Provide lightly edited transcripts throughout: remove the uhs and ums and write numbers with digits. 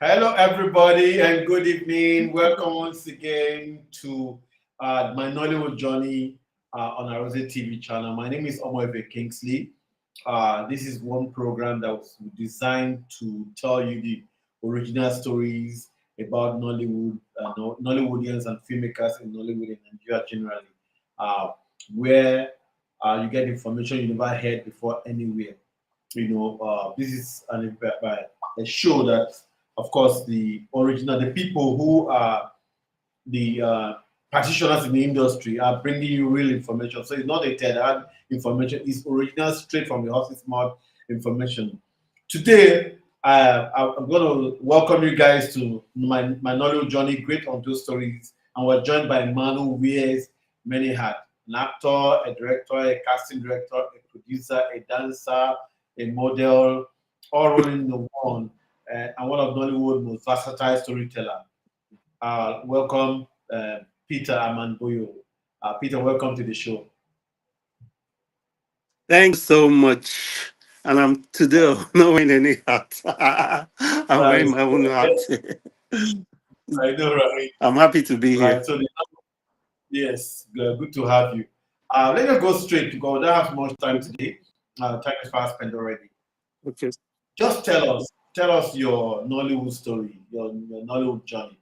Hello, everybody, and good evening. Welcome once again to My Nollywood Journey on Arotza TV channel. My name is OMOEFE KINGSLEY. This is one program that was designed to tell you the original stories about Nollywood, Nollywoodians and filmmakers in Nollywood and Nigeria generally, uh, where you get information you never heard before anywhere. This is a show that, of course, the people who are the practitioners in the industry are bringing you real information. So it's not a third information; it's original, straight from the horse's mouth information. Today, I'm going to welcome you guys to my Nollywood journey, great Untold Stories, and we're joined by a man who wears many hats: an actor, a director, a casting director, a producer, a dancer, a model, all rolling in the one, and one of Nollywood's most versatile storyteller. Welcome, Peter Armand Boyo. Peter, welcome to the show. Thanks so much. And I'm today not wearing any hat. I'm wearing Right. my own hat. I know, right? I'm happy to be Right. here. So, yes, good to have you. Let us go straight because we don't have much time today. Time is fast spent already. Okay. Just tell us your Nollywood story, your Nollywood journey.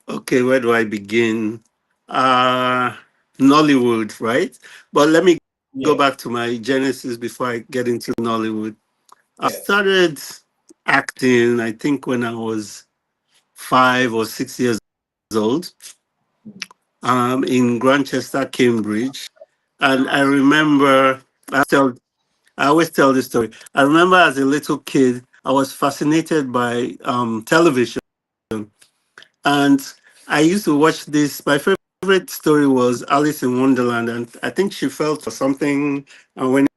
Okay, where do I begin? Uh Nollywood, right? But let me go Yeah, back to my genesis before I get into Nollywood. I yes. started acting, I think when I was 5 or 6 years old, in Grantchester, Cambridge. And I remember I always tell this story. I remember as a little kid, I was fascinated by television, and I used to watch this. My favorite story was Alice in Wonderland, and I think she felt for something and went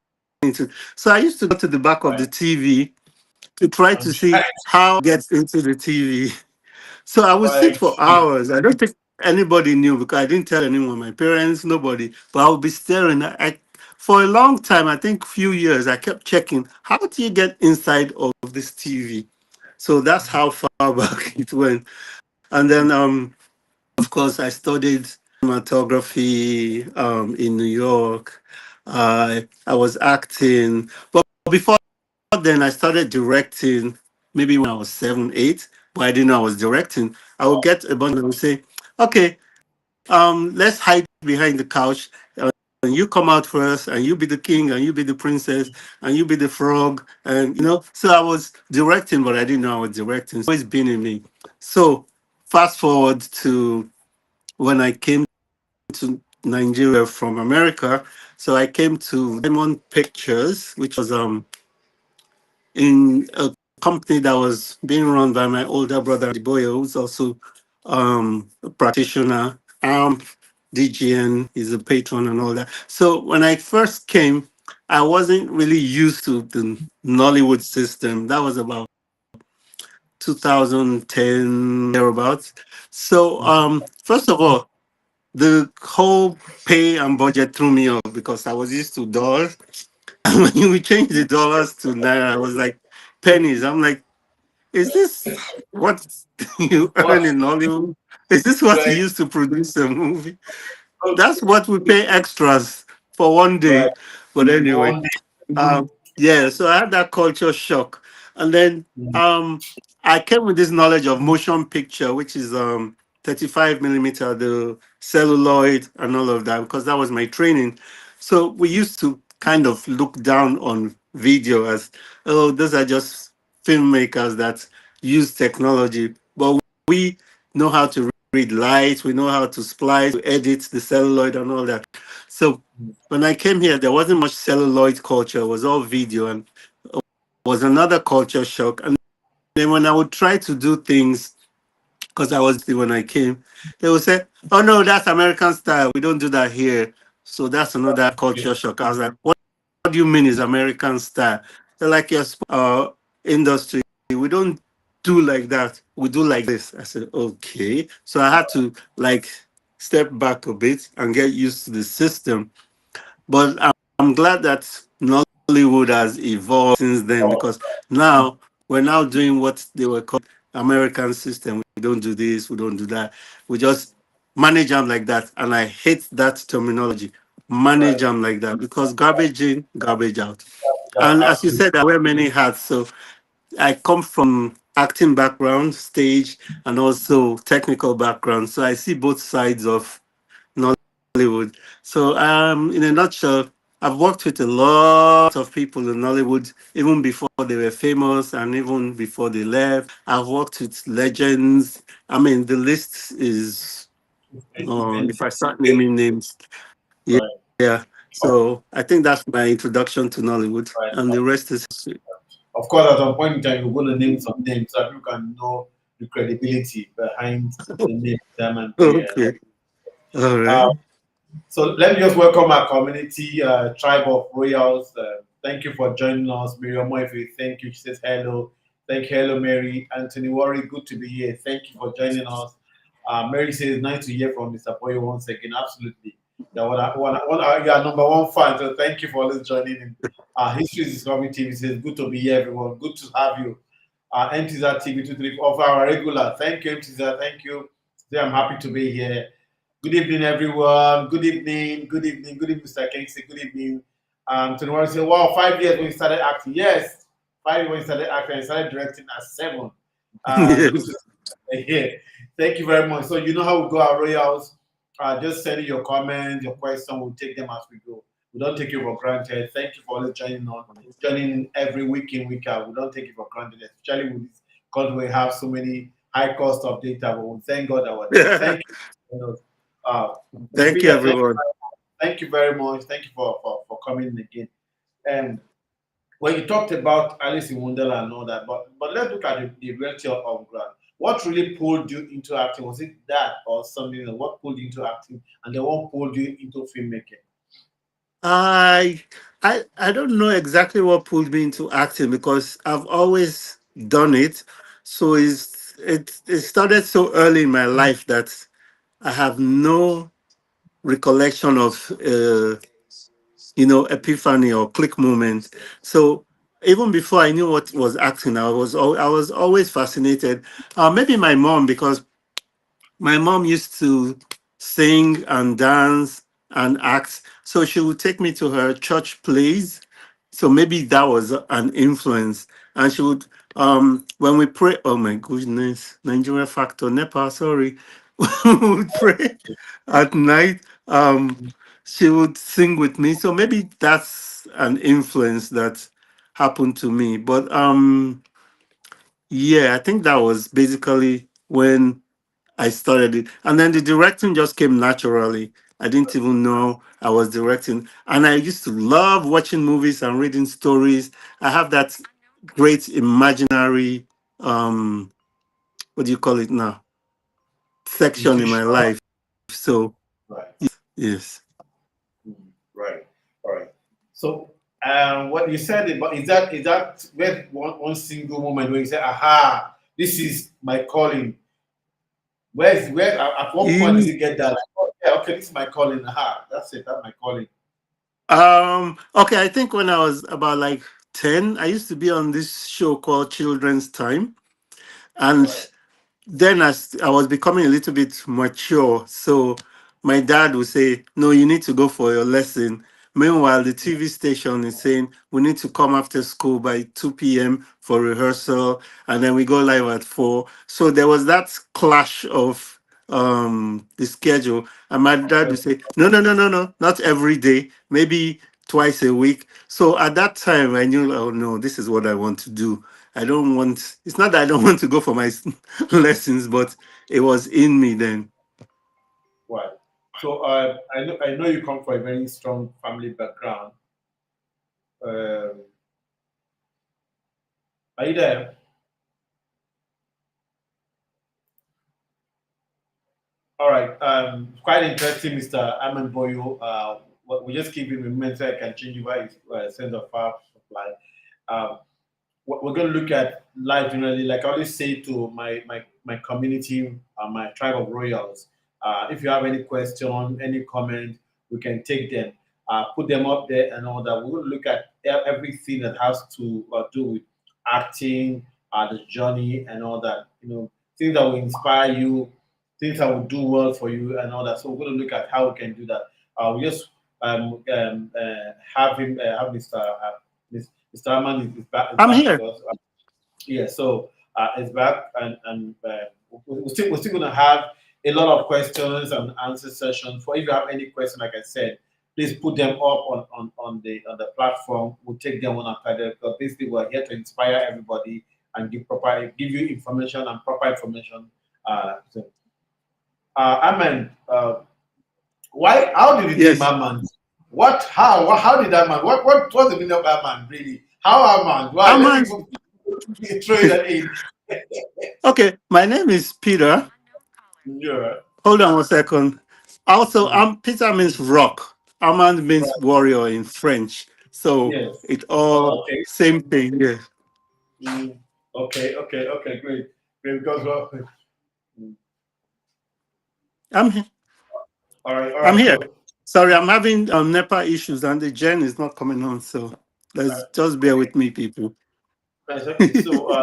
into. So I used to go to the back of the Right. TV to try I'm to see trying. how it gets into the TV. So I would sit Right. for hours. I don't think anybody knew because I didn't tell anyone, my parents, nobody. But I would be staring. For a long time, I think few years, I kept checking, how do you get inside of this TV? So that's how far back it went. And then, of course, I studied cinematography in New York. I was acting. But before then, I started directing maybe when I was 7, 8, but I didn't know I was directing. I would get a bunch and would say, okay, let's hide behind the couch. And you come out first, and you be the king, and you be the princess, and you be the frog. And, so I was directing, but I didn't know I was directing. It's always been in me. So fast forward to when I came to Nigeria from America. So I came to Diamond Pictures, which was in a company that was being run by my older brother Boyo, who's also a practitioner. DGN is a patron and all that. So when I first came, I wasn't really used to the Nollywood system. That was about 2010 thereabouts. So first of all, the whole pay and budget threw me off because I was used to dollars. And when you change the dollars to naira, I was like pennies. I'm like, is this what you What? earn in Hollywood? Is this what you Right. use to produce a movie? That's Okay. what we pay extras for one day. Right. But anyway, One day. yeah, so I had that culture shock. And then Mhm. um, I came with this knowledge of motion picture, which is 35 millimeter, the celluloid, and all of that, because that was my training. So we used to kind of look down on video as, oh, those are just filmmakers that use technology. But we know how to read light, we know how to splice, to edit the celluloid, and all that. So when I came here, there wasn't much celluloid culture, it was all video, and was another culture shock. And then when I would try to do things, because I was when I came, they would say, "Oh no, that's American style. We don't do that here." So that's another culture shock. I was like, "What do you mean is American style?" They're like, "Your industry. We don't do like that. We do like this." I said, "Okay." So I had to like step back a bit and get used to the system. But I'm glad that Nollywood has evolved since then because now We're now doing what they were called American system. We don't do this, we don't do that. We just manage them like that. And I hate that terminology. Manage Right. them like that because garbage in, garbage out. Yeah, And as you absolutely. said, I wear many hats. So I come from acting background, stage, and also technical background. So I see both sides of Nollywood. So, in a nutshell, I've worked with a lot of people in Nollywood, even before they were famous and even before they left. I've worked with legends. I mean, the list is, if Immense. I start naming names, Right. yeah. So I think that's my introduction to Nollywood, Right. and the rest is history. Of course, at some point in time, you're going to name some names so that you can know the credibility behind the name Diamond Boyer. Okay. All Uh, right. so let me just welcome our community, tribe of royals. Thank you for joining us, Mary Omoefe. Thank you. She says hello. Thank you, hello, Mary. Anthony Worry, good to be here. Thank you for joining us. Mary says nice to hear from Mr. Boyo once again. Absolutely. Yeah, you are number one fan. So thank you for always joining in. History is Discovery TV says good to be here, everyone. Good to have you. MTZ TV 23 of our regular. Thank you, MTZ. Thank you. Today I'm happy to be here. Good evening, everyone. Good evening. Good evening. Good evening, Mr. Kingsley. Good evening. To say, wow, 5 years when you started acting. Yes, 5 years when you started acting. I started directing at 7. Good to Yes. see you here. Thank you very much. So you know how we go our royals. Just send in your comments, your questions. We'll take them as we go. We don't take you for granted. Thank you for always joining every week in, week out. We don't take it for granted, especially with this because we have so many high cost of data. But we thank God that we're there. Thank you. Uh, Miss Thank you, Peter, everyone. thank you very much. Thank you for coming in again. And when you talked about Alice in Wonderland and all that, but let's look at the reality of ground. What really pulled you into acting? Was it that or something? What pulled you into acting, and then what pulled you into filmmaking? I I don't know exactly what pulled me into acting because I've always done it. So it started so early in my life that I have no recollection of epiphany or click moment. So even before I knew what was acting, I was always fascinated. Maybe my mom, because my mom used to sing and dance and act, so she would take me to her church plays. So maybe that was an influence. And she would, when we pray, oh my goodness, Nigeria factor, Nepal, sorry, we would pray at night. She would sing with me. So maybe that's an influence that happened to me. But yeah, I think that was basically when I started it. And then the directing just came naturally. I didn't even know I was directing. And I used to love watching movies and reading stories. I have that great imaginary, what do you call it now? Section in my Intuition, life. So, right? yes. Right, all right. So, what you said about is that where one single moment where you say, "Aha, this is my calling." Where at what point does E- it get that? Like, oh, yeah, okay, this is my calling. Aha, that's it. That's my calling. okay, I think when I was about like 10, I used to be on this show called Children's Time. And Right. then as I was becoming a little bit mature, so my dad would say, "No, you need to go for your lesson." Meanwhile, the TV station is saying we need to come after school by 2 p.m. for rehearsal, and then we go live at 4. So there was that clash of the schedule. And my dad would say, "No, no, no, no, no, not every day, maybe twice a week." So at that time, I knew, oh no, this is what I want to do. I don't want, it's not that I don't want to go for my lessons, but it was in me then. Right. So, I know you come from a very strong family background. Um, are you there? All right. Quite interesting, Mr. Armand Boyo. We just keep him in mind so I can change over his sense of power supply. Um, we're going to look at life generally. Like I always say to my community, my tribe of royals, if you have any question, any comment, we can take them, put them up there and all that. We're going to look at everything that has to do with acting, the journey and all that. Things that will inspire you, things that will do well for you and all that. So we're going to look at how we can do that. We just have him, have Mr. Armand is I'm back here. with us. Yeah, so it's back, and we're still gonna have a lot of questions and answer sessions. For if you have any question, like I said, please put them up on the platform. We'll take them one after the other, because basically we're here to inspire everybody and give you information and proper information. Amen. Why? How did you name Yes. Aman? What? How did Aman? What's the meaning of Aman? Really? How Aman? Why? Let me Armand. even throw that in. Okay, my name is Peter. Yeah. Hold on 1 second. Also, Mm. Peter means rock. Armand means Right. warrior in French. So Yes. it all Okay. same thing. Yeah. Mm. Okay. Okay. Okay. Great. Great. Because well, mm. I'm he- All right. All I'm right. here. So Sorry, I'm having NEPA issues and the gen is not coming on. So let's just bear okay. with me, people. That's okay. So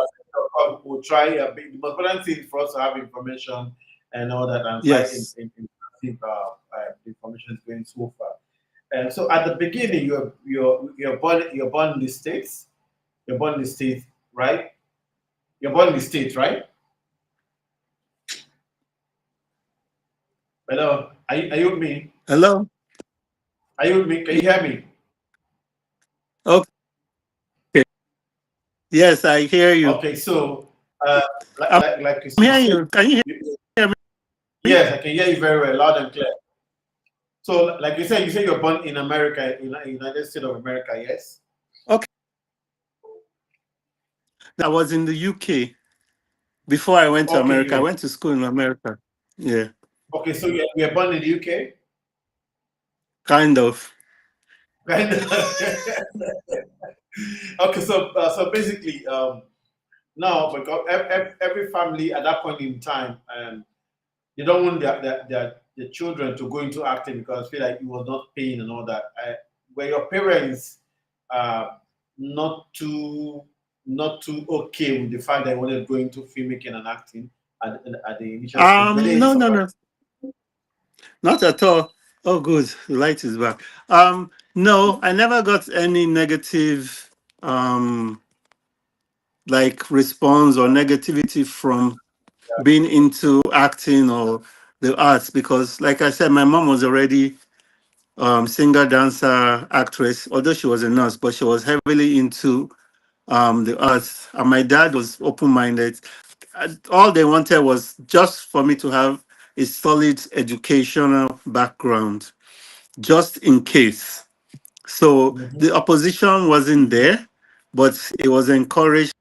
we'll try. The most important thing for us to have information and all that, and quite Yes. information is going so far. And so at the beginning, you're born in the states. You're born in the states, right? You're born in the states, right? Hello. Are you with me? Hello. Are you with me? Can you hear me? Okay. Yes, I hear you. Okay. So uh, like I'm like like you hearing said, you. Can you you, hear me? yes, I can hear you very well, loud and clear. So like you said you're born in America, in the United States of America. Yes. Okay. I was in the UK before I went to Okay. America. I went to school in America. Yeah, Okay. So you're born in the UK. kind of. Right? Okay. So basically, now because every family at that point in time, they don't want their children to go into acting because feel like it was not paying and all that. Were your parents uh, not too not too okay with the fact that you wanted to go into filmmaking and acting at the initial stage? Were they No, no, supportive? no, not at all. Oh, good. The light is back. No, I never got any negative, um, like response or negativity from being into acting or the arts because, like I said, my mom was already singer, dancer, actress. Although she was a nurse, but she was heavily into the arts. And my dad was open-minded. All they wanted was just for me to have a solid educational background, just in case. So Mhm. the opposition wasn't there, but it was encouraged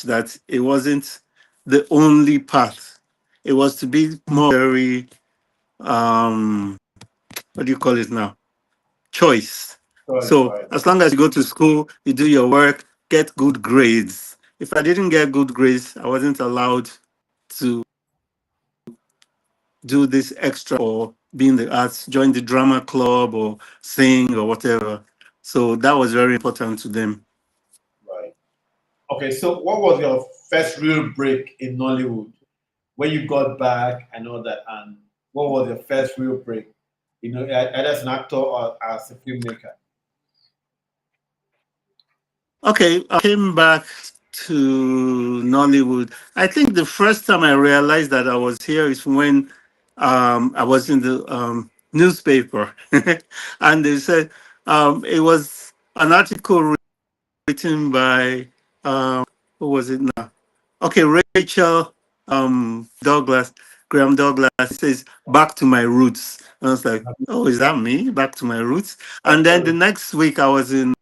that it wasn't the only path. It was to be more very what do you call it now? Choice. Right, So right, as long as you go to school, you do your work, get good grades. If I didn't get good grades, I wasn't allowed to do this extra or be in the arts, join the drama club or sing or whatever. So that was very important to them. right. Okay, so what was your first real break in Nollywood? When you got back and all that, and what was your first real break? Either as an actor or as a filmmaker. Okay, I came back to Nollywood. I think the first time I realized that I was here is when I was in the newspaper, and they said it was an article written by who was it now? Okay, Rachel Douglas, Graham Douglas. It says "Back to My Roots." And I was like, "Oh, is that me? Back to my roots?" And then the next week, I was in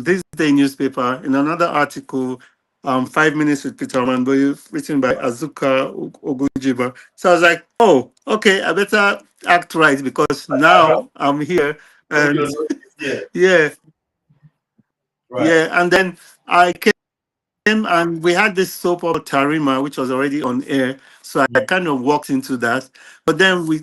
this day newspaper in another article, 5 Minutes with Peter Armand Boyo, written by Azuka Ogujiba. So I was like, "Oh, okay, I better act right because now I'm here." Okay, And yeah, yeah, right. yeah, and then I came and we had this soap opera Tarima, which was already on air. So I Mm. kind of walked into that. But then we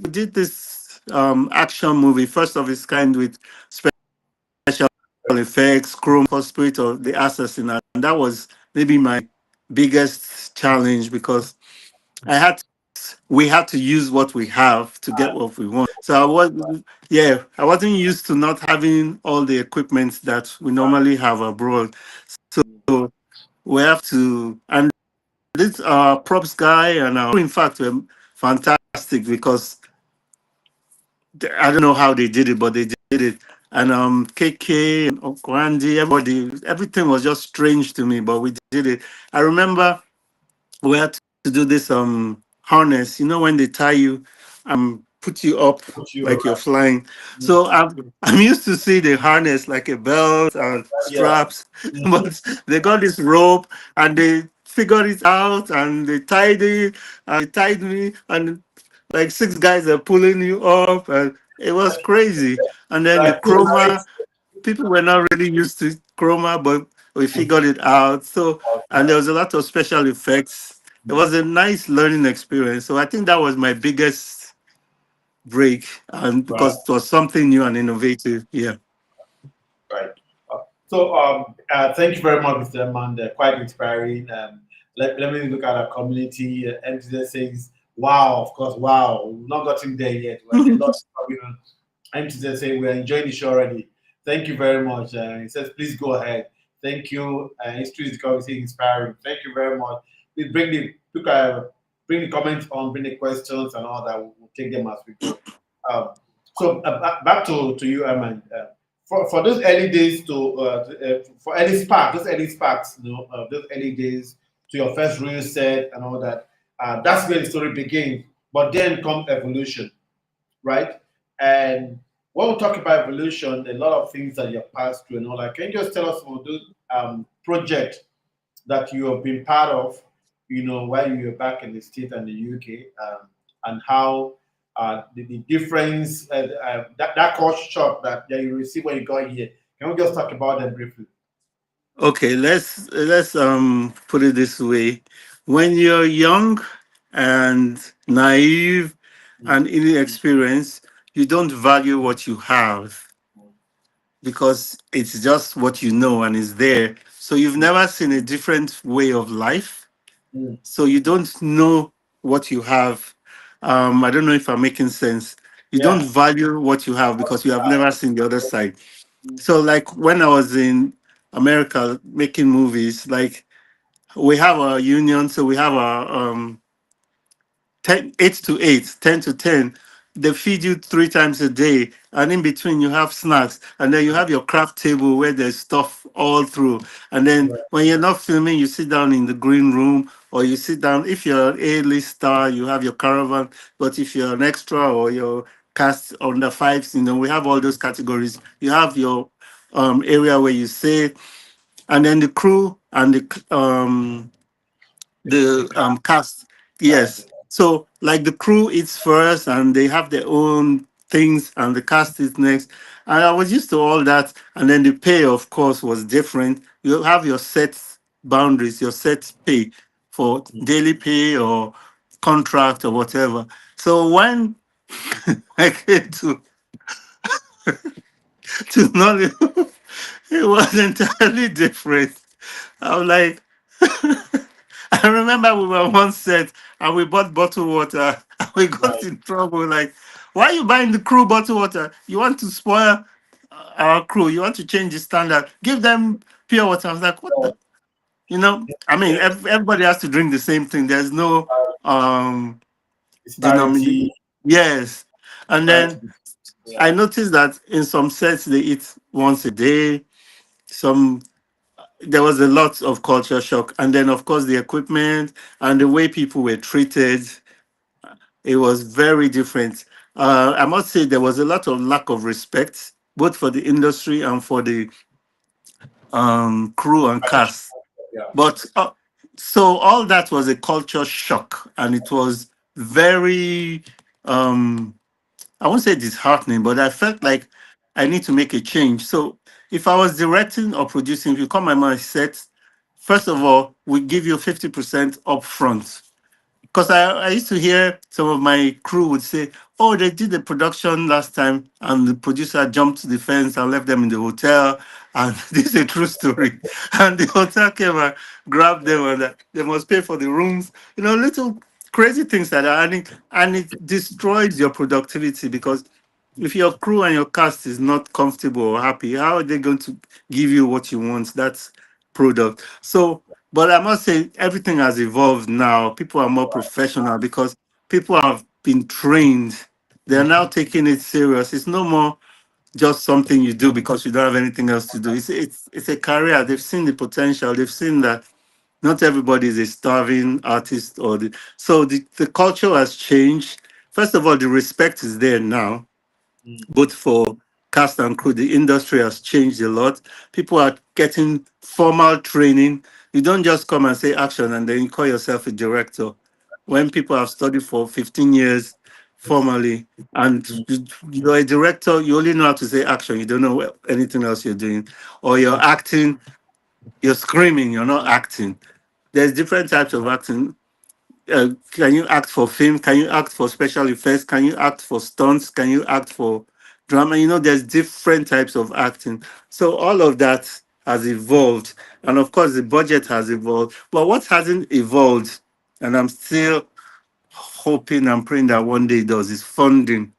did this action movie, first of its kind with special effects, chrome for spirit of the assassin. And that was maybe my biggest challenge because I had we had to use what we have to get what we want. So I was, yeah, I wasn't used to not having all the equipment that we normally have abroad. So we have to, and this props guy and in fact were fantastic because I don't know how they did it, but they did it. And KK and Uncle Andy, everybody, everything was just strange to me, but we did it. I remember we had to do this harness, you know, when they tie you, put you up Put you like you're right. flying. So I'm used to see the harness like a belt and Yeah. straps, but they got this rope and they figured it out and they tied it and they tied me and like six guys are pulling you up and it was crazy. And then the Like put chroma, lights. people were not really used to chroma, but we figured it out. So, and there was a lot of special effects. It was a nice learning experience. So I think that was my biggest break, and Right. because it was something new and innovative. Yeah. Right. Thank you very much, Mr. Armand. Quite inspiring. Let me look at our community. MTZ says, wow, of course, wow. We've not gotten there yet. Like a lot going on. MTZ saying, we're enjoying the show already. Thank you very much. He says, please go ahead. Thank you. History is obviously inspiring. Thank you very much. Please bring the comments on, bring the questions and all that. We'll take them as we go. Um, back to you, Armand. For those early days for early spark, those early sparks, those early days to your first real set and all that. That's where the story begins. But then comes evolution, right? And when we talk about evolution, a lot of things that you've passed through and all that. Can you just tell us some of those projects that you have been part of, while you were back in the States and the UK, and how the difference, that culture shock that you received when you got here. Can we just talk about that briefly? Okay, let's put it this way. When you're young and naive and inexperienced, you don't value what you have because it's just what you know and it's there. So you've never seen a different way of life. Mm, So you don't know what you have. I don't know if I'm making sense. You don't yeah. value what you have because you have never seen the other side. So like when I was in America making movies, like we have a union, so we have a 8 to 8, 10 to 10. They feed you three times a day, and in between you have snacks, and then you have your craft table where there's stuff all through. And then Right. when you're not filming, you sit down in the green room, or you sit down. If you're an A-list star, you have your caravan. But if you're an extra or your cast under fives, we have all those categories. You have your area where you sit, and then the crew and The the car, cast. right. Yes. So like the crew eats first and they have their own things and the cast is next. And I was used to all that. And then the pay, of course, was different. You have your set boundaries, your set pay for daily pay or contract or whatever. So when I came to Nollywood, it was entirely different. I was like, I remember we were one set and we bought bottled water and we got Right. in trouble. Like, why are you buying the crew bottled water? You want to spoil our crew? You want to change the standard? Give them pure water. I was like, what So, the? I mean, everybody has to drink the same thing. There's no um denomination. disparity, Yes. And then disparity. I Yeah. noticed that in some sets they eat once a day. Some There was a lot of culture shock, and then of course the equipment and the way people were treated, it was very different. I must say there was a lot of lack of respect both for the industry and for the crew and cast. Yeah. But so all that was a culture shock, and it was very um, I won't say disheartening, but I felt like I need to make a change. So if I was directing or producing, if you come my mind set, first of all, we give you 50% upfront. Because I used to hear some of my crew would say, "Oh, they did the production last time, and the producer jumped the fence and left them in the hotel." And this is a true story. And the hotel came and grabbed them, and they must pay for the rooms. Little crazy things like that, and it destroys your productivity because if your crew and your cast is not comfortable or happy, how are they going to give you what you want? That's product. So, but I must say, everything has evolved now. People are more professional because people have been trained. They're now taking it serious. It's no more just something you do because you don't have anything else to do. It's a career. They've seen the potential. They've seen that not everybody is a starving artist so the culture has changed. First of all, the respect is there now Mm. both for cast and crew. The industry has changed a lot. People are getting formal training. You don't just come and say action and then you call yourself a director. When people have studied for 15 years formally and Mm. you're a director, you only know how to say action. You don't know anything else you're doing. Or you're Mm. acting, you're screaming, you're not acting. There's different types of acting. Can you act for film? Can you act for special effects? Can you act for stunts? Can you act for drama? There's different types of acting. So all of that has evolved. And of course, the budget has evolved. But what hasn't evolved, and I'm still hoping and praying that one day it does, is funding.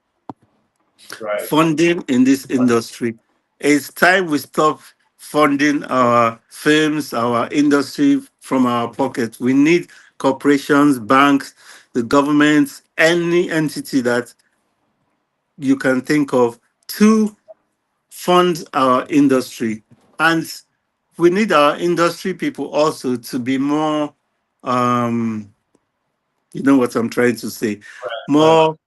Right. Funding in this industry. It's time we stop funding our films, our industry from our pockets. We need corporations, banks, the government, any entity that you can think of to fund our industry. And we need our industry people also to be more, um, you know what I'm trying to say, Right. more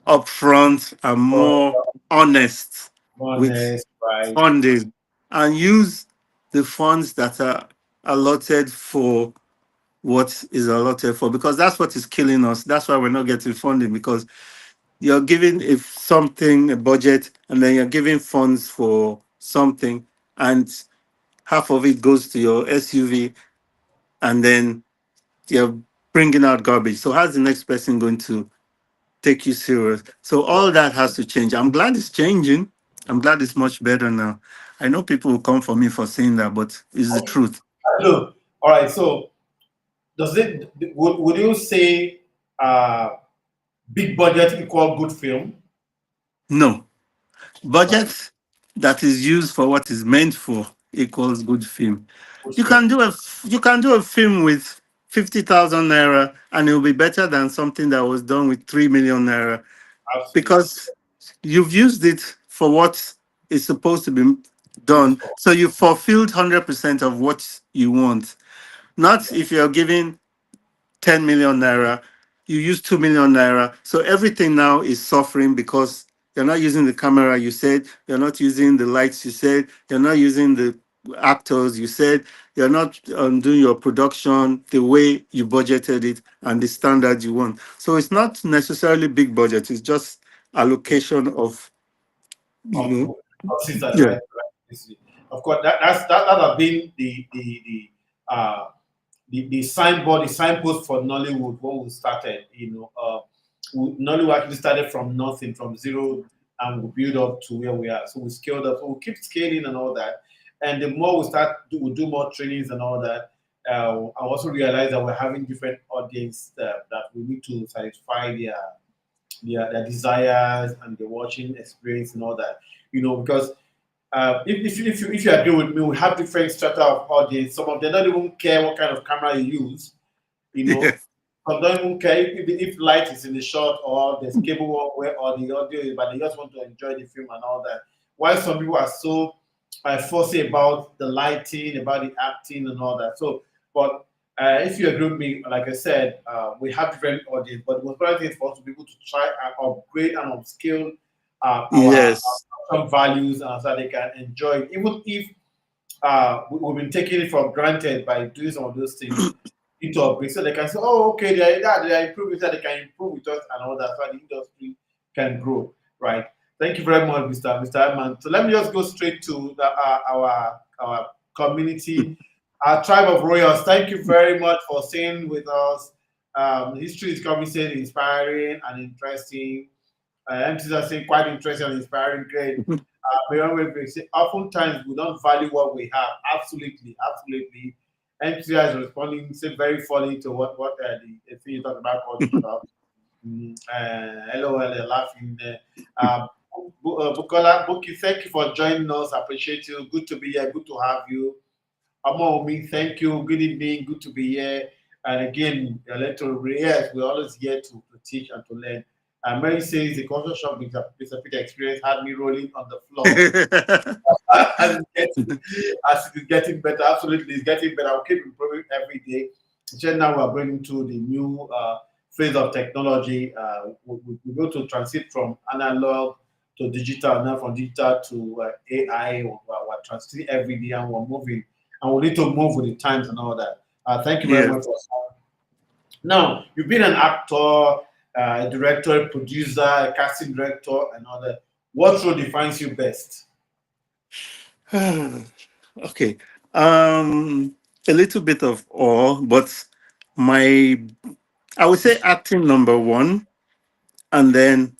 upfront and more Oh, honest with honest, right. funding and use the funds that are allotted for what is allotted for because that's what is killing us. That's why we're not getting funding because you're giving if something a budget and then you're giving funds for something and half of it goes to your SUV and then you're bringing out garbage. So how's the next person going to take you serious? So all that has to change. I'm glad it's changing. I'm glad it's much better now. I know people will come for me for saying that, but it's the truth. Look, all right. So, would you say big budget equal good film? No. Right. Budget that is used for what is meant for equals good film. Good You film. can do a film with 50,000 naira and it will be better than something that was done with 3 million naira Absolutely. because you've used it for what is supposed to be It's done. for. So you fulfilled 100% of what you want. Not if you're giving 10 million naira, you use 2 million naira. So everything now is suffering because you're not using the camera, you said, you're not using the lights, you said, you're not using the actors, you said, you're not doing your production the way you budgeted it and the standard you want. So it's not necessarily big budget, it's just allocation of, you Of know, resources at the yeah. right place. Of course, that have been the signboard, the signpost for Nollywood when we started. Nollywood actually started from nothing, from zero, and we build up to where we are. So we scaled up. So we keep scaling and all that. And the more we do more trainings and all that. I also realized that we're having different audience that we need to satisfy their desires and the watching experience and all that. Because if you agree with me, we have different strata of audience. Some of them don't even care what kind of camera you use. You know, Yes. some don't even care if light is in the shot or there's cable where or the audio is, but they just want to enjoy the film and all that. While some people are so fussy about the lighting, about the acting and all that. So, but if you agree with me, like I said, we have different audience, but the most important thing is for us to be able to try and upgrade and upskill Yes. some values so they can enjoy it. Even if we've been taking it for granted by doing some of those things into upgrade, so they can say, "Oh, okay, they are improving, so they can improve with us and all that, so the industry can grow." Right? Thank you very much, Mr. Armand. So let me just go straight to our community, our tribe of royals. Thank you very much for staying with us. History is obviously inspiring and interesting. MCs are saying quite interesting and inspiring. Great. Oftentimes we don't value what we have. Absolutely, absolutely. MCs is responding, say very funny to what the thing you talked about called TikTok. LOL, laughing. Bukola, Buki, thank you for joining us. Appreciate you. Good to be here. Good to have you. Amomi, thank you. Good evening. Good to be here. And again, yes, we're always here to teach and to learn. Mary says the culture shock with a Peter experience had me rolling on the floor. as, as it is getting better, absolutely, it's getting better. I'll keep improving every day. So now we're going into the new phase of technology. We go to transit from analog to digital, now from digital to AI. We're transiting every day and we're moving. And we need to move with the times and all that. Thank you very Yes. much for that. Now, you've been an actor, director, producer, a casting director, and all that. What role defines you best? Okay. A little bit of all, but my I would say acting number one, and then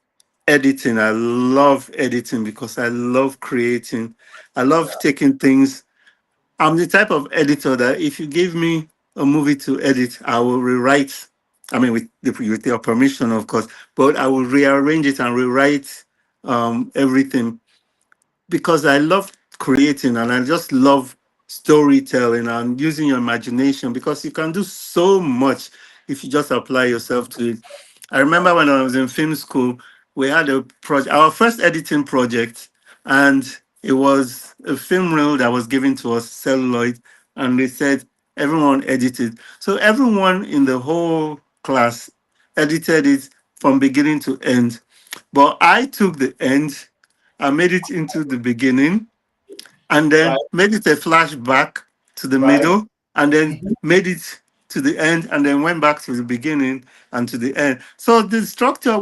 editing. I love editing because I love creating. I love taking things. I'm the type of editor that if you give me a movie to edit, I will rewrite. I mean, with your permission, of course, but I will rearrange it and rewrite everything because I love creating and I just love storytelling and using your imagination because you can do so much if you just apply yourself to it. I remember when I was in film school, we had a project, our first editing project, and it was a film reel that was given to us, celluloid, and they said everyone edited. So everyone in the whole class edited it from beginning to end. But I took the end, I made it into the beginning, and Right, then made it a flashback to the right. middle, and then made it to the end, and then went back to the beginning and to the end. So the structure,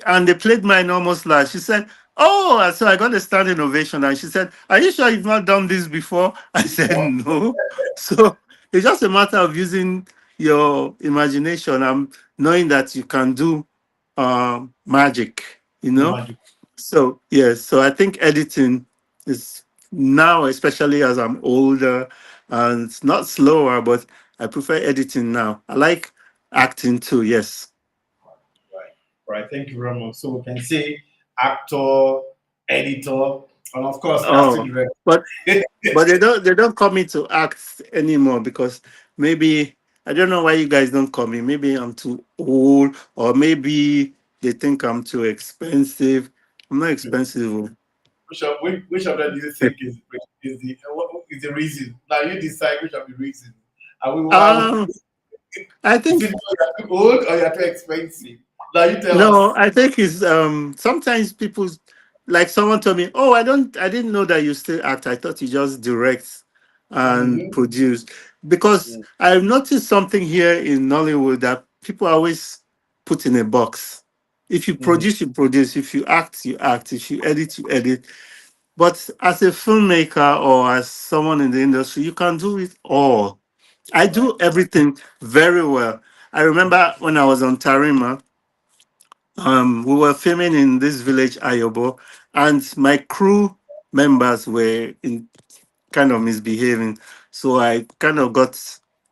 and they played my normal slash. She said, "Oh," so I got a standing ovation, and she said, "Are you sure you've not done this before?" I said, "No." So it's just a matter of using your imagination and knowing that you can do magic, you know. Magic. So yes, so I think editing is now, especially as I'm older, and it's not slower, but I prefer editing now. I like acting too. Yes. Right, right. Thank you very much. So we can say actor, editor, and of course, casting Oh, director. but they don't call me to act anymore because maybe I don't know why you guys don't call me. Maybe I'm too old, or maybe they think I'm too expensive. I'm not expensive. Which of them do you think is the what is the reason? Now you decide which of the reasons. Are we? Um, I Is think it because you're too old or you're too expensive? Now you tell no, us. I think it's sometimes people, like someone told me, "Oh, I didn't know that you still act. I thought you just direct and Mm-hmm. produce." Because I've noticed something here in Nollywood that people always put in a box. If you Mm-hmm. produce, you produce. If you act, you act. If you edit, you edit. But as a filmmaker or as someone in the industry, you can do it all. I Right. do everything very well. I remember when I was on Tarima, we were filming in this village, Ayobo, and my crew members were in kind of misbehaving. So I kind of got,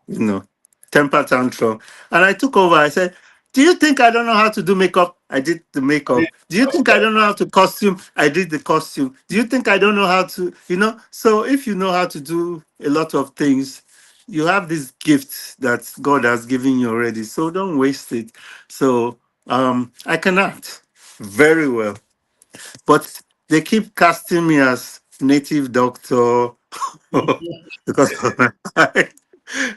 you know, temper tantrum. And I took over. I said, "Do you think I don't know how to do makeup? I did the makeup. Do you think I don't know how to costume? I did the costume. Do you think I don't know how to, you know?" So if you know how to do a lot of things, you have this gift that God has given you already. So don't waste it. So I can act very well. But they keep casting me as native doctor because of my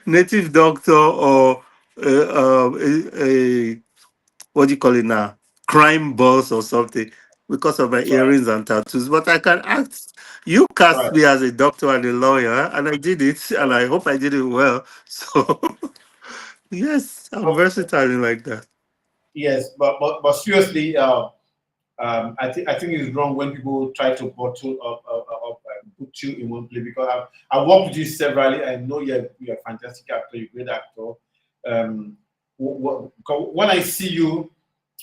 native doctor or a what do you call it now? Crime boss or something because of my Right. earrings and tattoos. But I can act. You cast Right. me as a doctor and a lawyer, and I did it, and I hope I did it well. So yes, I'm versatile in like that. Yes, but seriously, I think it's wrong when people try to bottle up and put you in one place because I've worked with you severally. I know you're a fantastic actor, you're a great actor. Um, when I see you,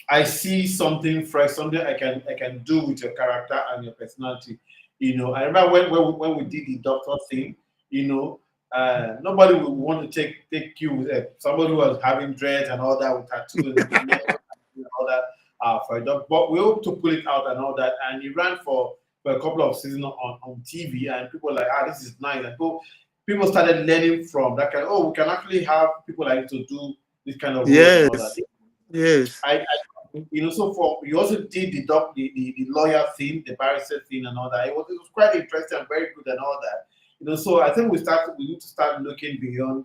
I see something fresh, something I can do with your character and your personality. I remember when we did the doctor thing. You know, nobody would want to take you with somebody who was having dreads and all that with tattoo and all that for a dog. But we hope to pull it out and all that. And he ran for a couple of seasons on TV, and people were like, this is nice. And people started learning from that kind. We can actually have people like to do this kind of roles and all that. Yes, yes, So for you also did the lawyer thing, the barrister thing, and all that. It was quite interesting and very good and all that. So I think we need to start looking beyond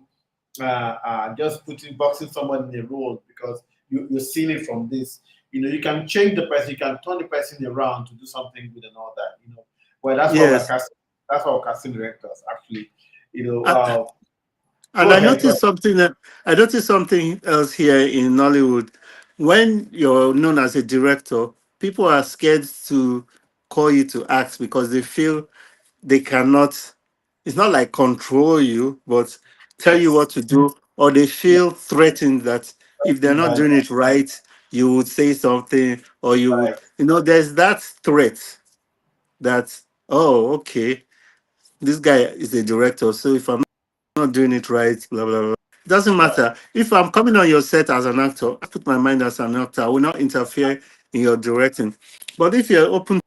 just putting boxing someone in a role, because you're seeing it from this. You can change the person, you can turn the person around to do something good and all that. Well, that's why we're yes. casting. That's why we're casting directors actually. Uh, Go and I ahead. Go ahead. noticed something. I noticed something else here in Nollywood. When you're known as a director, people are scared to call you to act because they feel they cannot. It's not like control you, but tell you Yes. what to do, or they Yeah. feel threatened that if they're not Right. doing it right, you would say something, or you would, Right. there's that threat that, oh, okay, this guy is a director, so if I'm not doing it right, blah, blah, blah. It doesn't Right. matter. If I'm coming on your set as an actor, I put my mind as an actor, I will not interfere in your directing. But if you're open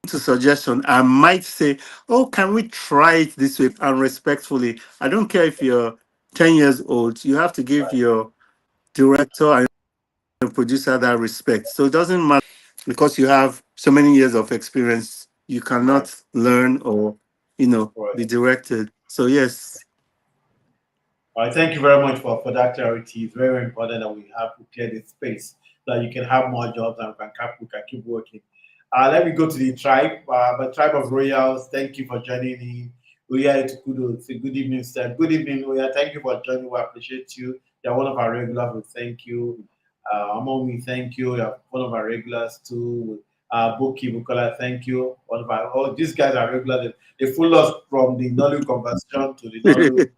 to suggestion, I might say, oh, can we try it this way and respectfully? I don't care if you're 10 years old, you have to give your director and your producer that respect. So it doesn't matter because you have so many years of experience, you Right. cannot learn or, Right. be directed. So, yes. All right. Thank you very much for that clarity. It's very important that we have to clear this space so that you can have more jobs and we can keep working. Let me go to the tribe. The tribe of royals. Thank you for joining in. Oya Etukudo, say good evening, sir. Good evening, Oya. Thank you for joining. We appreciate you. You're one of our regulars. We thank you. Among we thank you. You're one of our regulars too. Boki Bukola, thank you. One of our these guys are regulars. They follow us from the Nollywood conversation to the Nollywood.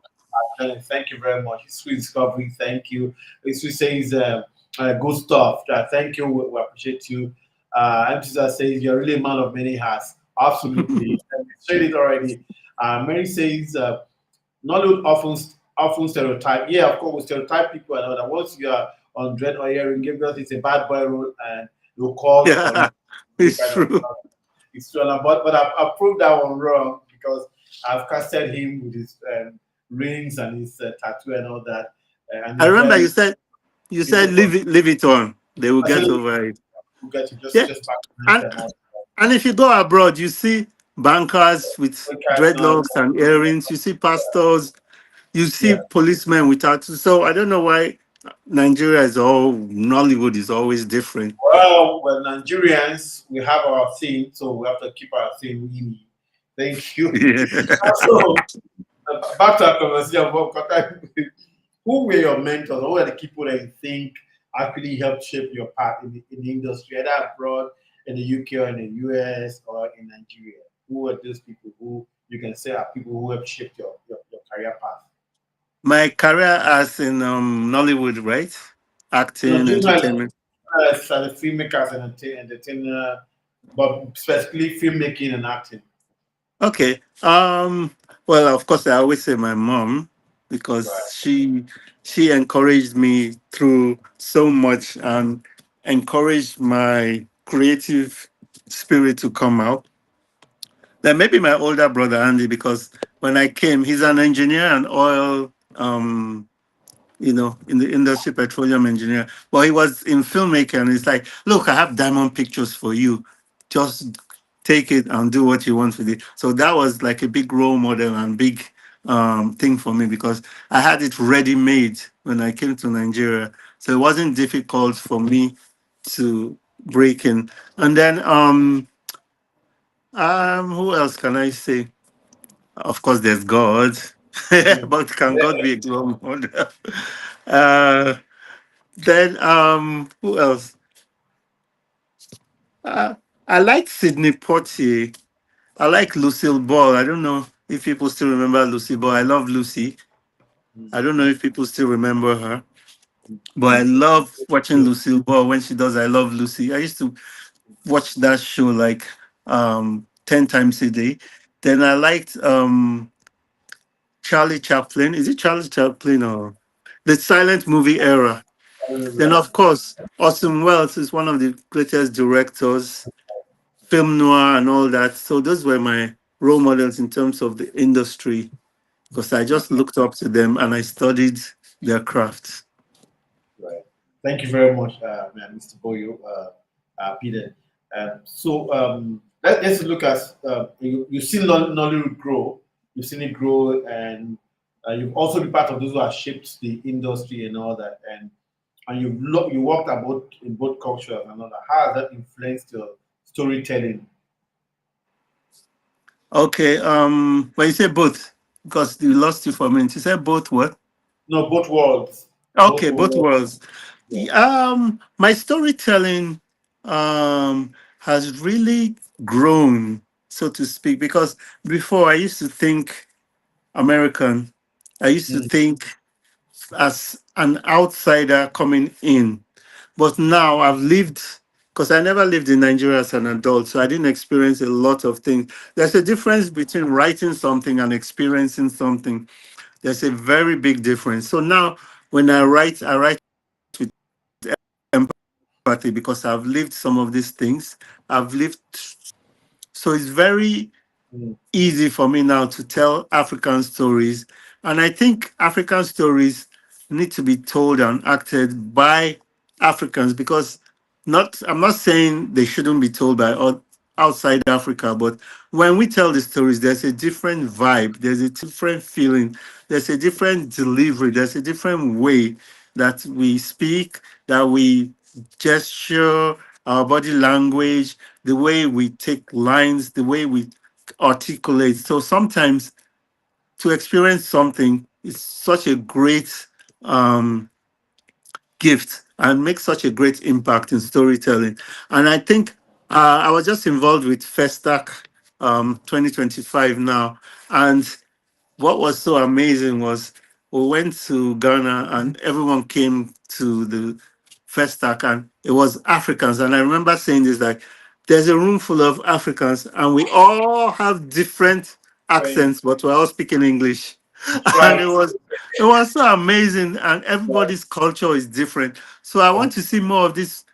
Thank you very much. Sweet discovery. Thank you. Sweet says good stuff. Thank you. We appreciate you. Antisa says you're really a man of many hats. Absolutely. And we said it already. Mary says Nollywood often stereotype. Yeah, of course, we stereotype people and all that. Once you are on Dread or Hearing, Gabriel, it's a bad boy role and you'll call for Yeah, you. it's Kind of true. it's true. But I've proved that one wrong because I've casted him with his rings and his tattoo and all that. And I he's remember very you said beautiful. leave it on. They will I said, get over it. you get to just Yeah. just back nice And and all. and if you go abroad, you see bankers with Podcast now, dreadlocks and earrings, you see pastors, you see yeah. policemen with tattoos. So I don't know why Nigeria is all Nollywood is always different. Well, Nigerians, we have our theme, so we have to keep our theme. Really. Thank you. Yeah. So, back to our conversation about who were your mentors? Who were the people that you think actually helped shape your path in the industry, either abroad, in the UK or in the US or in Nigeria? Who were those people who you can say are people who have shaped your career path? My career as in Nollywood, right? Acting, Generally, entertainment. as a filmmaker, as an entertainer, but specifically filmmaking and acting. Okay. Well, of course, I always say my mom Right. because she encouraged me through so much and encouraged my creative spirit to come out. Then maybe my older brother Andy because when I came, he's an engineer and oil in the industry, petroleum engineer. But he was in filmmaking, and he's like, "Look, I have diamond pictures for you. Just take it and do what you want with it." So that was like a big role model and big thing for me because I had it ready made when I came to Nigeria. So it wasn't difficult for me to break in. And then who else can I say? Of course, there's God. But can God be a role model? Uh, then who else? Uh, I like Sydney Poitier. I like Lucille Ball. I don't know if people still remember Lucy Ball. I love Lucy. I don't know if people still remember her. But I love watching Lucille Ball when she does I Love Lucy. I used to watch that show like 10 times a day. Then I liked Charlie Chaplin. Is it Charlie Chaplin or the silent movie era? Then, Right. of course, Orson Welles is one of the greatest directors, film noir and all that. So those were my role models in terms of the industry because I just looked up to them and I studied their crafts. Right. Thank you very much, Mr. Boyo, Peter. Let's look at you've seen Nollywood grow. You've seen it grow, and you've also been part of those who have shaped the industry and all that. And you worked about in both cultures and all that. How has that influenced your storytelling? Okay, but you say both because you lost you for a minute. You said both what? No, both worlds. Both Okay, both worlds. worlds. Yeah. My storytelling has really grown, so to speak, because before I used to think American. I used to Mm, think as an outsider coming in. But now I've lived, because I never lived in Nigeria as an adult, so I didn't experience a lot of things. There's a difference between writing something and experiencing something. There's a very big difference. So now when I write with empathy because I've lived some of these things. I've lived, so it's very mm, easy for me now to tell African stories. And I think African stories need to be told and acted by Africans because not I'm not saying they shouldn't be told by outside Africa, but when we tell the stories, there's a different vibe, there's a different feeling, there's a different delivery, there's a different way that we speak, that we gesture, our body language, the way we take lines, the way we articulate. So sometimes to experience something is such a great um, gift and makes such a great impact in storytelling. And I think I was just involved with Festac 2025 now. And what was so amazing was we went to Ghana and everyone came to the Festac and it was Africans. And I remember saying this like, there's a room full of Africans and we all have different right. accents, but we're all speaking English. And Right. it was so amazing and everybody's culture is different. So I want to see more of this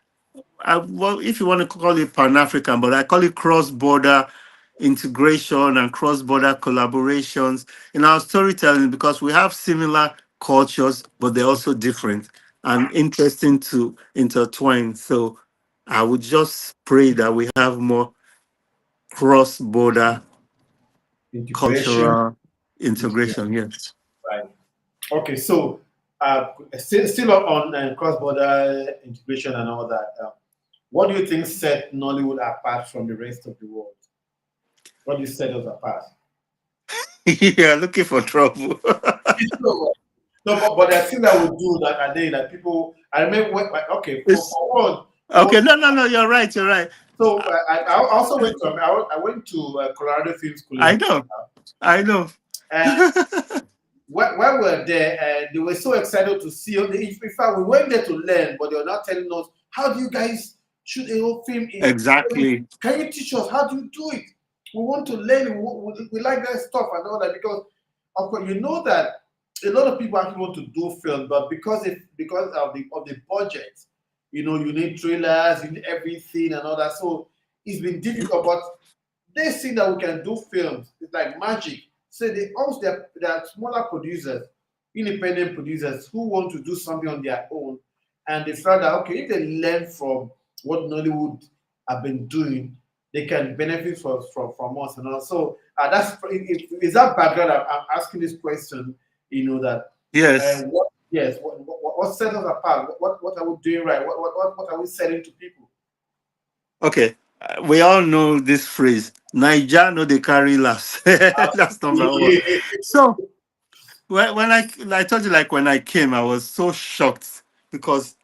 well, if you want to call it Pan African, but I call it cross border integration and cross border collaborations in our storytelling because we have similar cultures, but they're also different and interesting to intertwine. So I would just pray that we have more cross border Integration. cultural Integration. integration. Yes. Right. Okay, so still on cross-border integration and all that. What do you think set Nollywood apart from the rest of the world? What do you set us apart? Yeah, looking for trouble. No, but there are things that we do that are there that people. I remember. Okay, It's for okay. one. No, no, no. You're right. You're right. So I also went to I went to Colorado Film School in I know. I know. and while we were there, they were so excited to see. In fact, we went there to learn, but they were not telling us how do you guys shoot a whole film in. Exactly. Can you teach us how do you do it? We want to learn. We like that stuff and all that because, of course, you know that a lot of people actually want to do film, but because of the budget, you need trailers, you need everything and all that. So it's been difficult, but they see that we can do films. It's like magic. So there are smaller producers, independent producers who want to do something on their own, and they felt that okay, if they learn from what Nollywood have been doing, they can benefit from us. And also is that background. I'm asking this question. That Yes. what set us apart? What are we doing right? What are we selling to people? Okay. We all know this phrase. Naija no they carry last. That's number one. Absolutely. So when I told you like when I came, I was so shocked because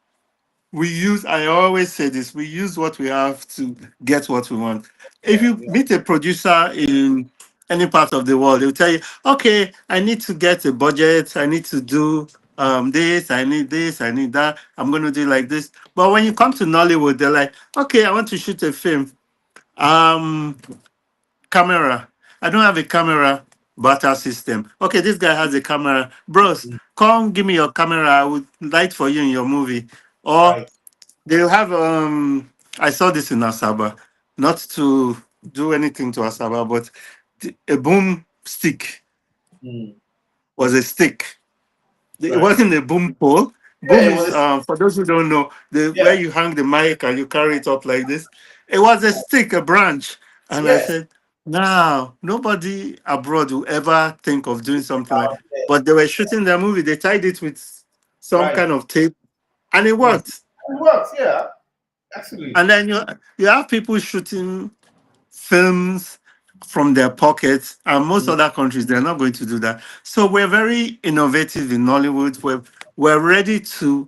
I always say this, we use what we have to get what we want. If Yeah, you yeah. meet a producer in any part of the world, they'll tell you, okay, I need to get a budget, I need to do this, I need this, I need that. I'm gonna do like this. But when you come to Nollywood, they're like, okay, I want to shoot a film. Um, Camera. I don't have a camera barter system. Okay, this guy has a camera. Bros, Mm. come give me your camera. I would light for you in your movie. Or Right. they'll have I saw this in Asaba. Not to do anything to Asaba, but a boom stick Mm. was a stick. It Right. wasn't a boom pole. Yeah, Boom it is, was. for those who don't know, the where Yeah. you hang the mic and you carry it up like this. It was a stick, a branch. And I Yes. said, now, nobody abroad will ever think of doing something like. Yeah. But they were shooting their movie. They tied it with some Right. kind of tape, and it Mm. worked. It works. Yeah. Absolutely. And then you have people shooting films from their pockets, and most Mm. other countries they're not going to do that. So we're very innovative in Nollywood. We're ready to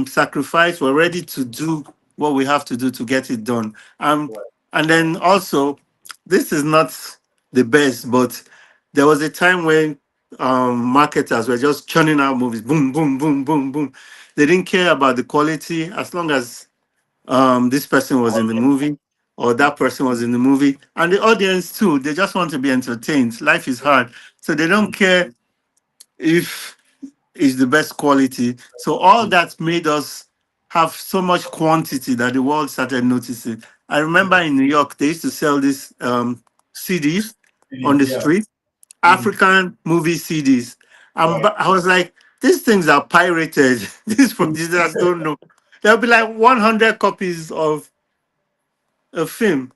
sacrifice. We're ready to do what we have to do to get it done. Right. And then also, this is not the best, but there was a time when marketers were just churning out movies, boom, boom, boom, boom, boom. They didn't care about the quality as long as this person was in the movie or that person was in the movie, and the audience too, they just want to be entertained. Life is hard, so they don't Mm. care if it's the best quality. So all Mm. that made us have so much quantity that the world started noticing. I remember in New York they used to sell these CDs It on is. the Yeah. street, Mm. African movie CDs. Right. I was like, these things are pirated. These Mm. producers don't know. There'll be like 100 copies of a film.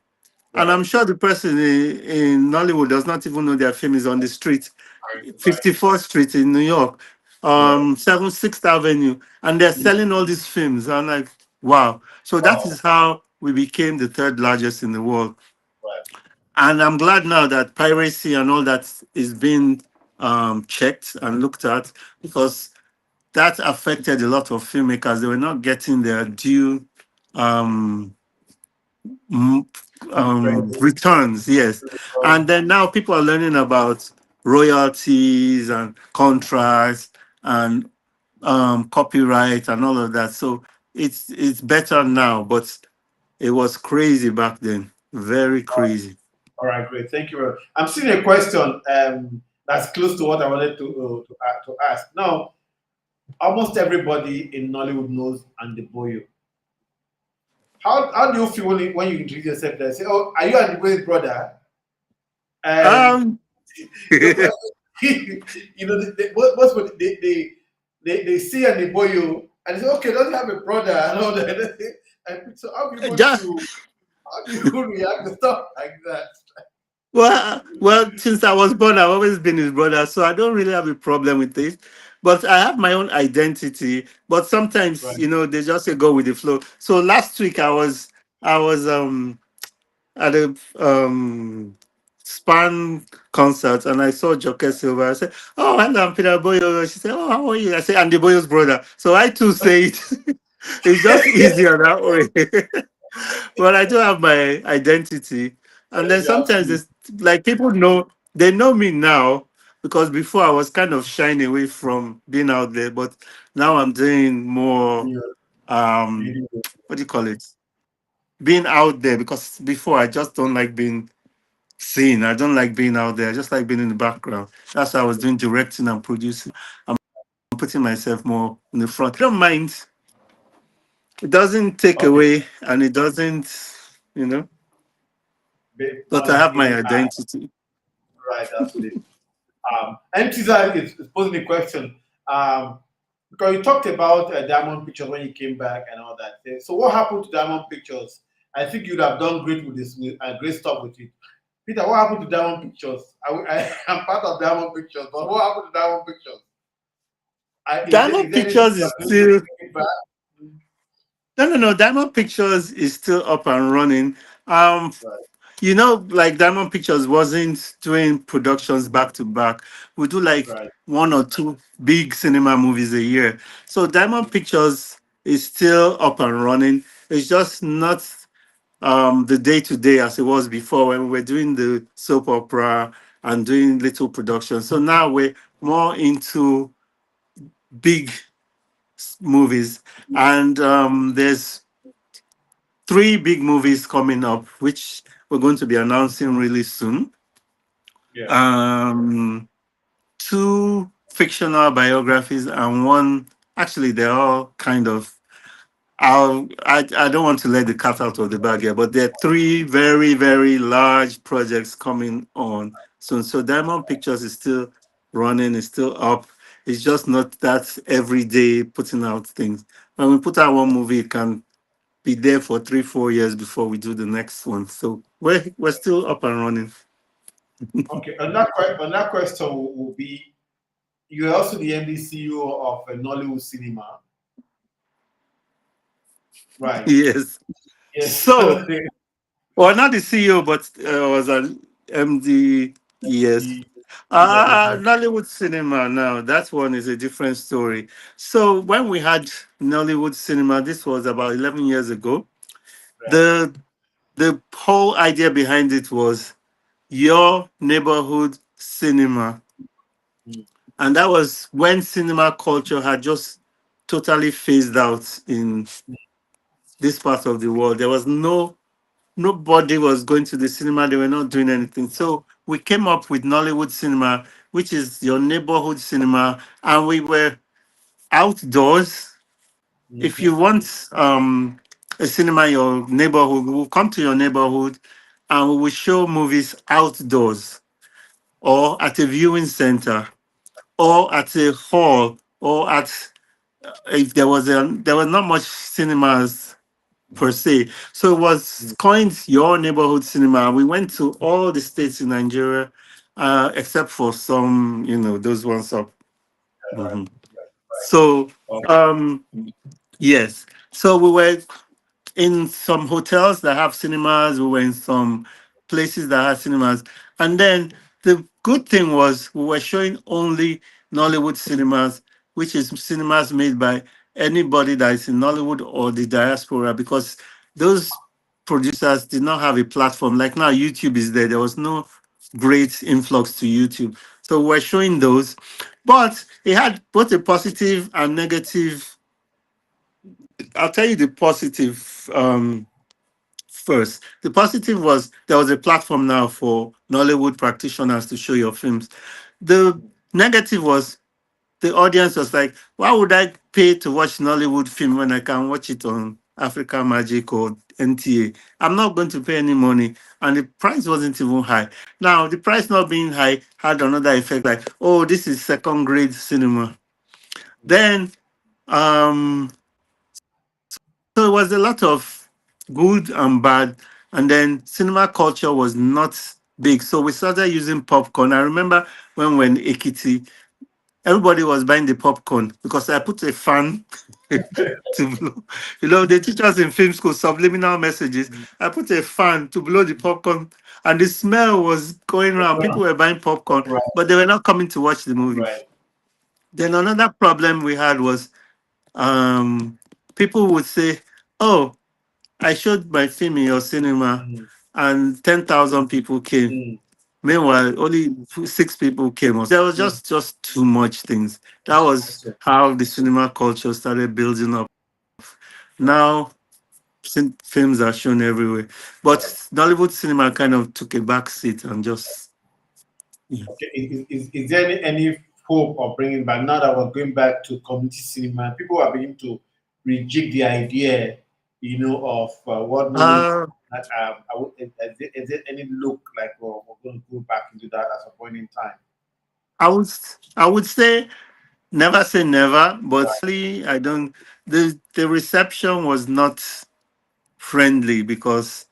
And Right. I'm sure the person in Nollywood does not even know their film is on the street, Right. 54th Street in New York, Yeah. 6th Avenue, and they're Mm. selling all these films. I'm like, wow. So that Wow. is how we became the third largest in the world. Right. And I'm glad now that piracy and all that is being checked and looked at, because that affected a lot of filmmakers. They were not getting their due um, mm, Credit. returns, yes. And then now people are learning about royalties and contracts and copyright and all of that. So it's better now, but it was crazy back then, very crazy. All right, great. Thank you. I'm seeing a question that's close to what I wanted to ask. Now, almost everybody in Nollywood knows Andy Boyo. How do you feel when you introduce yourself there? Say, oh, are you Andy Boyo's brother? And Um, the, you know, they see Andy Boyo and they say, okay, does he have a brother and all that? And so just how do you react to stuff like that? well, since I was born, I've always been his brother, so I don't really have a problem with it. But I have my own identity. But sometimes, Right. they just say go with the flow. So last week I was at a span concert and I saw Joke Silva. I said, "Oh, hello, I'm Peter Boyo." She said, "Oh, how are you?" I said, "I'm the Boyo's brother." So I too say it. It's just easier that way. But I do have my identity. And then Yeah, sometimes absolutely. it's like people know, they know me now, because before I was kind of shying away from being out there, but now I'm doing more Yeah. um what do you call it? Being out there, because before I just don't like being seen. I don't like being out there. I just like being in the background. That's why I was doing directing and producing. I'm putting myself more in the front. I don't mind. It doesn't take Okay. away and it doesn't, you know, More but I like have my hidden eye. identity. Right, absolutely. And Tisa is posing a question. Because you talked about Diamond Pictures when you came back and all that. So what happened to Diamond Pictures? I think you'd have done great with this, great stuff with it. Peter, what happened to Diamond Pictures? I'm part of Diamond Pictures, but what happened to Diamond Pictures? Is Diamond there anything Pictures you is are doing to still bring it back? no, no, no. Diamond Pictures is still up and running. Um, Right, like Diamond Pictures wasn't doing productions back to back. We do like right. one or two big cinema movies a year. So Diamond Pictures is still up and running. It's just not the day to day as it was before when we were doing the soap opera and doing little productions. So now we're more into big movies, and there's three big movies coming up, which we're going to be announcing really soon. Yeah. Um, Two fictional biographies and one. Actually, they're all kind of. I don't want to let the cat out of the bag here, but there are three very very large projects coming on soon. So Diamond Pictures is still running, is still up. It's just not that every day putting out things. When we put out one movie, it can be there for 3 4 years before we do the next one. So we're still up and running. Okay. Another question will be: you're also the MD CEO of a Nollywood Cinema, right? Yes. Yes. So, well, not the CEO, but was an MD. Yes. You- okay. Nollywood Cinema. Now that one is a different story. So when we had Nollywood Cinema, this was about 11 years ago. Right. The the whole idea behind it was your neighborhood cinema, Mm, and that was when cinema culture had just totally phased out in this part of the world. There was nobody was going to the cinema. They were not doing anything. So we came up with Nollywood Cinema, which is your neighborhood cinema, and we were outdoors. If mhm, you want a cinema in your neighborhood, we will come to your neighborhood and we will show movies outdoors or at a viewing center or at a hall or at if there was not much cinemas per se. So it was mm, coined your neighborhood cinema. We went to all the states in Nigeria, except for some, those ones up. right. Mhm. Right. So, Okay. um, yes. So we were in some hotels that have cinemas. We were in some places that had cinemas. And then the good thing was we were showing only Nollywood cinemas, which is cinemas made by anybody that is in Nollywood or the diaspora, because those producers did not have a platform. Like now, YouTube is there. There was no great influx to YouTube. So we're showing those. But it had both a positive and negative. I'll tell you the positive. First. The positive was there was a platform now for Nollywood practitioners to show your films. The negative was the audience was like, why would I pay to watch Nollywood film when I can watch it on Africa Magic or NTA? I'm not going to pay any money. And the price wasn't even high. Now, the price not being high had another effect like, oh, this is second grade cinema. Then um so it was a lot of good and bad. And then cinema culture was not big. So we started using popcorn. I remember when Ekiti, everybody was buying the popcorn because I put a fan to blow. They teach us in film school subliminal messages. Mm, I put a fan to blow the popcorn, and the smell was going around. People were buying popcorn, right. but they were not coming to watch the movie. Right. Then another problem we had was um, people would say, "Oh, I showed my film in your cinema Mm, and 10,000 people came. mm, Meanwhile, only six people came. There was mm. just too much things. That was Okay. how the cinema culture started building up. Now, films are shown everywhere. But Right. Nollywood cinema kind of took a back seat and just, yeah. Okay. Is there any hope of bringing back now that we're going back to community cinema? People are beginning to reject the idea, of what Nollywood. Uh, Is there any look like we're going to go back into that at some point in time? I would I would say never, but really, I don't. The reception was not friendly because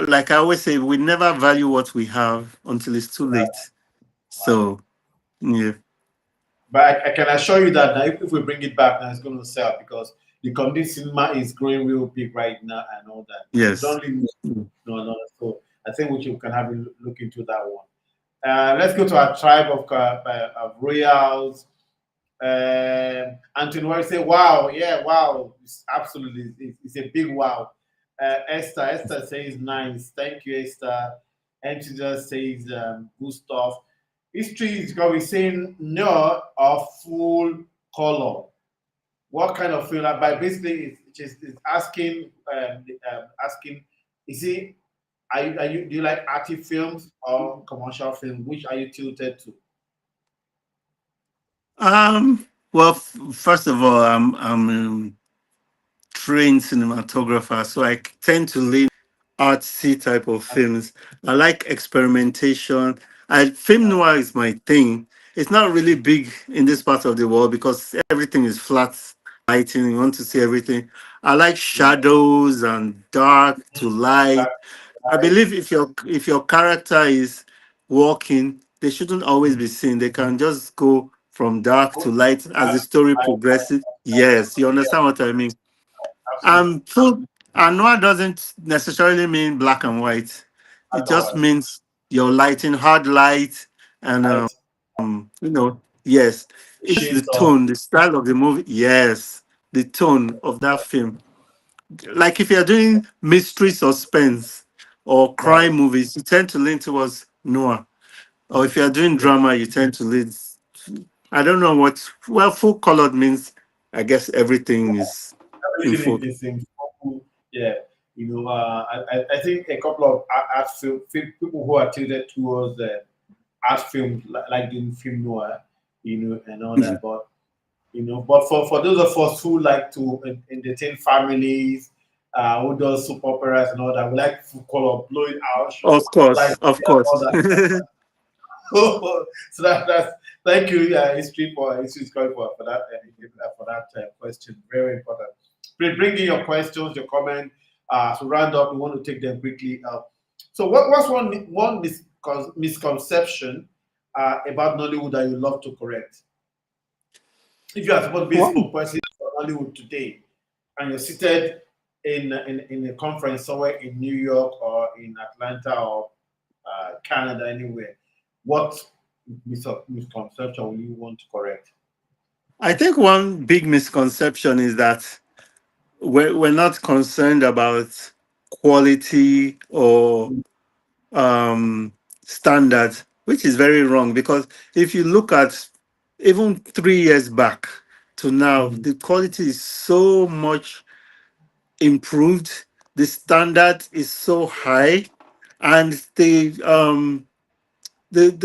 like I always say, we never value what we have until it's too Right. late. Right. So yeah, But I can assure you that now, if we bring it back, now it's going to sell because the community cinema is growing real big right now and all that. We yes. don't really know. No, no. So I think we can have a look into that one. Let's go to our tribe of royals. Anthony Wari say, wow, yeah, wow. It's absolutely, it's a big wow. Esther says, nice. Thank you, Esther. And she just says, good stuff. History is going to be saying no or full color. What kind of film? Like, by basically, it's asking, asking, is it, do you like arty films or commercial film? Which are you tilted to? Well, first of all, I'm trained cinematographer, so I tend to lean artsy type of films. I like experimentation. Film noir is my thing. It's not really big in this part of the world because everything is flat lighting. You want to see everything. I like shadows and dark to light. That I I, believe if your character is walking, they shouldn't always be seen. They can just go from dark to light as the story I, progresses. Yes, you yeah, understand what I mean. absolutely. Full and noir doesn't necessarily mean black and white. It Black and just white. means you're lighting hard light and Right. yes, it's the Shades of. tone, the style of the movie. Yes, the tone of that film. Like if you're doing mystery suspense or Right. crime movies, you tend to lean towards noir. Or if you're doing Yeah. drama, you tend to lean. I don't know what. Well, full colored means. I guess everything is in Everything full. is in full. Yeah. I think a couple of art people who are tilted towards art films, like doing film noir, and all that. But but for those of us who like to entertain families, who does soap operas and all that, we like full color, blowing out, Of like course, of all course. that. So that's thank you, history scoring for that question. Very important. Bring in your questions, your comment. To round up, we want to take them quickly. So what's one misconception about Nollywood that you love to correct? If you are supposed to be a Wow. spokesperson for Nollywood today, and you're seated in a conference somewhere in New York or in Atlanta or Canada, anywhere, what misconception will you want to correct? I think one big misconception is that we're not concerned about quality or standards, which is very wrong because if you look at even 3 years back to now, Mhm. the quality is so much improved, the standard is so high, and the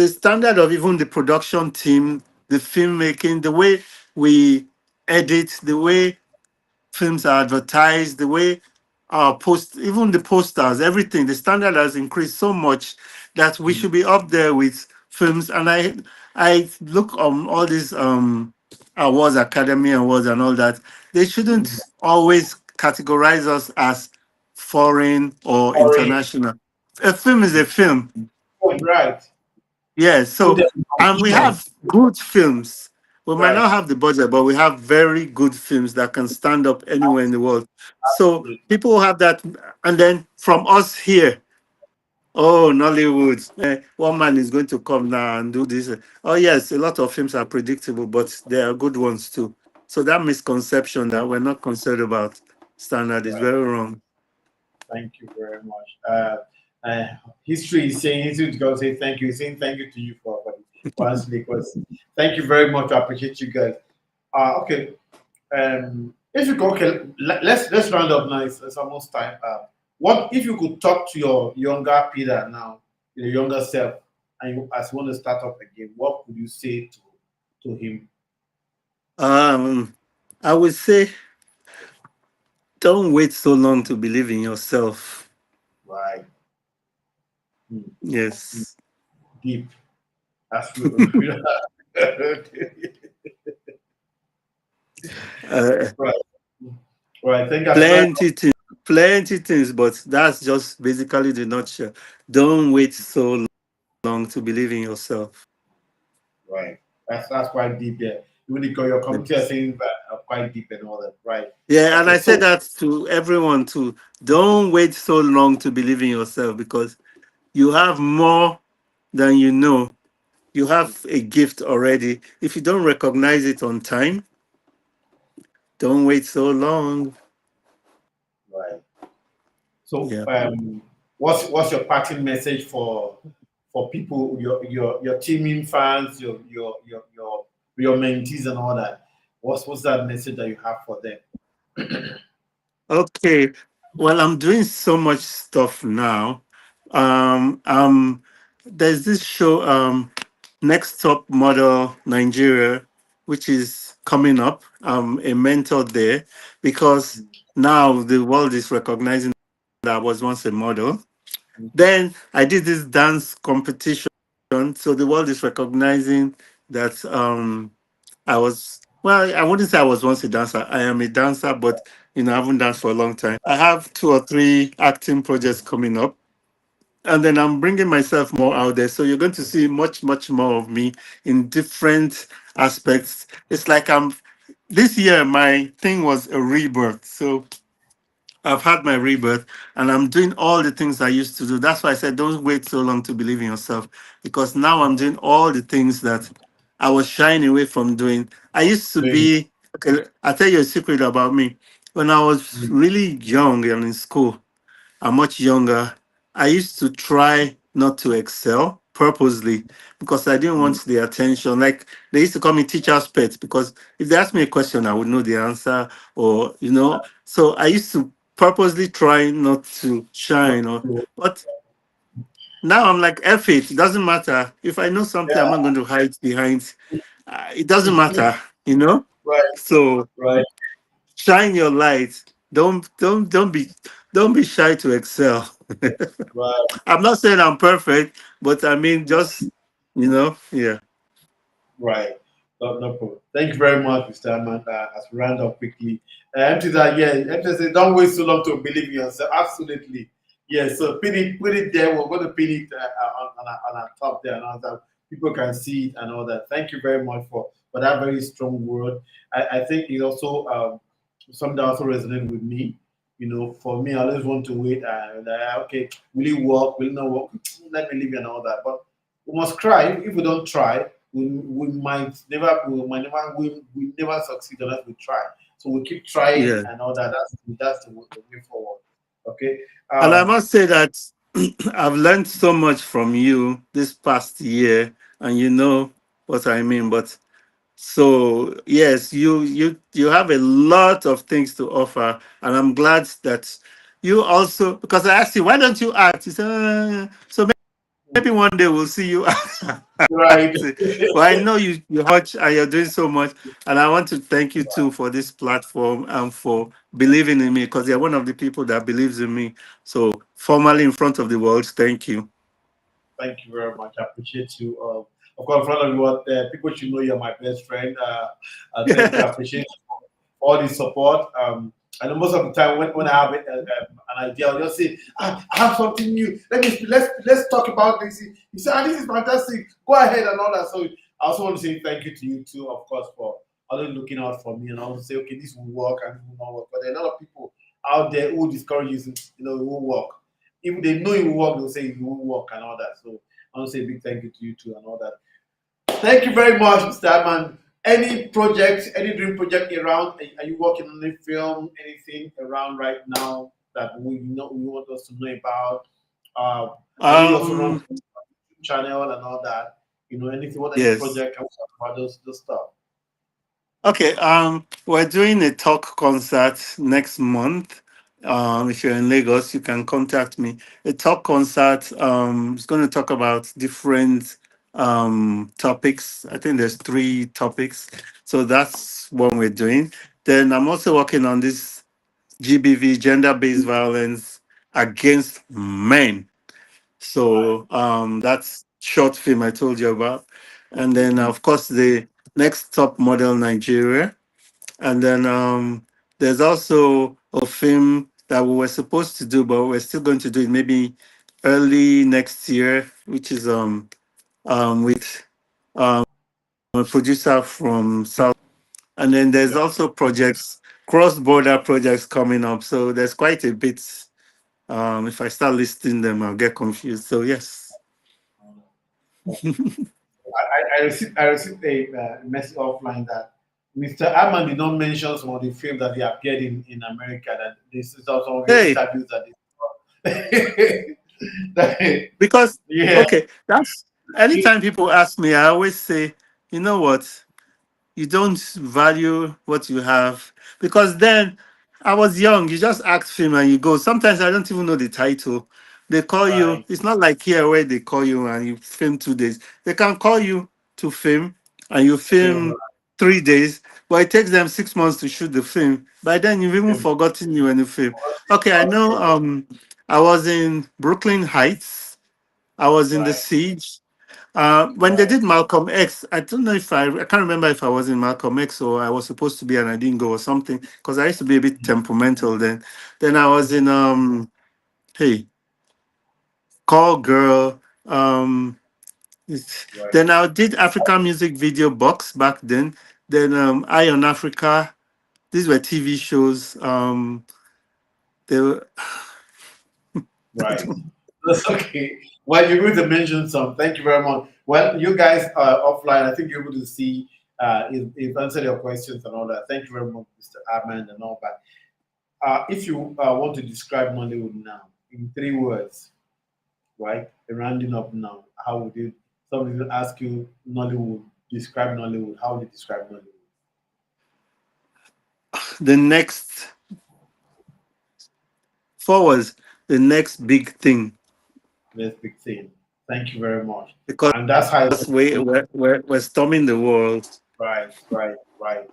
standard of even the production team, the filmmaking, the way we edit, the way films are advertised, the way our even the posters, everything, the standard has increased so much that we should be up there with films. And I look on all these awards, Academy Awards, and all that. They shouldn't always categorize us as foreign or Sorry. international. A film is a film. Right. Yes, Put so them in and we competition. have good films. We might Right. not have the budget, but we have very good films that can stand up anywhere in the world. So Absolutely. people have that, and then from us here, oh Nollywood, one man is going to come now and do this. Oh yes, a lot of films are predictable, but there are good ones too. So that misconception that we're not concerned about standard is Right. very wrong. Thank you very much. Uh, history is going to say thank you. Saying thank you to you for answering the question. Thank you very much. I appreciate you guys. Okay. If you go, okay, let's round up now. It's almost time. What if you could talk to your younger Peter now, your younger self, and as you want to start up again? What would you say to him? Um, I would say don't wait so long to believe in yourself. Right. Hmm. Yes. Deep. That's right. Uh, Right. Thank you. That's very plenty things, but that's just basically the nutshell. Don't wait so long to believe in yourself. right. That's quite deep there. Even your community are Yes. saying that are quite deep and all that. Right. Yeah, and Okay. I say So that to everyone too. Don't wait so long to believe in yourself because you have more than you know. You have a gift already. If you don't recognize it on time, don't wait so long. right. So Yeah. what's your parting message for people, your teaming fans, your mentees and all that? What's that message that you have for them? Okay. Well, I'm doing so much stuff now. Um, there's this show, Next Top Model Nigeria, which is coming up. I'm a mentor there because now the world is recognizing that I was once a model. Then I did this dance competition, so the world is recognizing that I was, well, I wouldn't say I was once a dancer. I am a dancer, but I haven't danced for a long time. I have two or three acting projects coming up, and then I'm bringing myself more out there. So you're going to see much, much more of me in different aspects. It's like this year, my thing was a rebirth. So I've had my rebirth and I'm doing all the things I used to do. That's why I said don't wait so long to believe in yourself, because now I'm doing all the things that I was shying away from doing. I used to Doing, be, okay, I'll tell you a secret about me. When I was really young and in school, I'm much younger, I used to try not to excel purposely because I didn't want the attention. Like they used to call me teacher's pet because if they asked me a question, I would know the answer, or. So I used to purposely try not to shine. But now I'm like, F it. It doesn't matter. If I know something, I'm not going to hide behind. It doesn't yeah. matter. Right, So right, shine your light. Don't be shy to excel. right, I'm not saying I'm perfect, but I mean just yeah. right. No problem. Thank you very much, Mr. Armand. As we round up quickly, empty that, yeah, empty say, don't wait so long to believe in yourself. Absolutely. Yeah, so put it there. We're going to pin it on our top there and all that. People can see it and all that. Thank you very much for that very strong word. I think it also something that also resonated with me. For me, I always want to wait and okay, will it work? Will it not work? Let me leave you and all that. But we must try. If we don't try, we never succeed unless we try. So we keep trying Yeah. and all that. That's the way forward. Okay. And I Um. must say that I've learned so much from you this past year, and you know what I mean. But so yes, you have a lot of things to offer, and I'm glad that you also, because I asked you why don't you act? You said so maybe one day we'll see you Right. acting. Well, I know you have much and you're doing so much, and I want to thank you too for this platform and for believing in me, because you're one of the people that believes in me. So formally in front of the world, thank you. Thank you very much. I appreciate you. Of course, in front of you, people should know you're my best friend. Thank you. I appreciate all the support. And most of the time, when I have an idea, I'll just say, I have something new. Let's talk about this. You say, this is fantastic. Go ahead and all that. So I also want to say thank you to you too, of course, for always looking out for me and also say, okay, this will work and this will not work. But there are a lot of people out there who discourage you, it won't work. If they know it will work, they'll say it won't work and all that. So I want to say a big thank you to you too and all that. Thank you very much, Mr. Armand. Any project, any dream project around? Are you working on any film, anything around right now that we want us to know about? I know you also run um a YouTube channel and all that. Anything, any yes. project, can we talk about those stuff? Okay, we're doing a talk concert next month. If you're in Lagos, you can contact me. A talk concert is going to talk about different topics. I think there's three topics. So that's what we're doing. Then I'm also working on this GBV, gender-based violence against men. Right. So that's short film I told you about. And then Mm, of course the next top model Nigeria, and then there's also a film that we were supposed to do, but we're still going to do it maybe early next year, which is with um, a producer from South. And then there's yeah. also projects, cross-border projects coming up. So there's quite a bit. If I start listing them, I'll get confused. So yes. I received a message offline that Mr. Armand did not mention some of the films that he appeared in America. That this is also some of your Hey, interviews that that- because yeah. okay, that's anytime people ask me, I always say, you know what? you don't value what you have. Because then I was young, you just act film and you go. Sometimes I don't even know the title. They call you, Right. it's not like here where they call you and you film 2 days. They can call you to film and you Film, film 3 days, but it takes them 6 months to shoot the film. By then you've even film. forgotten you when you film. Okay, I know Okay. I was in Brooklyn Heights, I was in the Right. siege. When they Right. did Malcolm X, I don't know if I can't remember if I was in Malcolm X or I was supposed to be and I didn't go or something because I used to be a bit temperamental then. Then I was in hey, Call Girl. Right. Then I did African music video box back then. Then Eye on Africa. These were TV shows. They were, Right. That's okay. Well, you're going to mention some. Thank you very much. Well, you guys are offline. I think you're able to see if answered your questions and all that. Thank you very much, Mr. Armand and all that. If you want to describe Nollywood now in 3 words, right? Rounding up now, how would you? Somebody will ask you Nollywood. Describe Nollywood. How would you describe Nollywood? the next forwards, the next big thing Let's big thing. Thank you very much. because And that's how it's we're storming the world. right, right, right.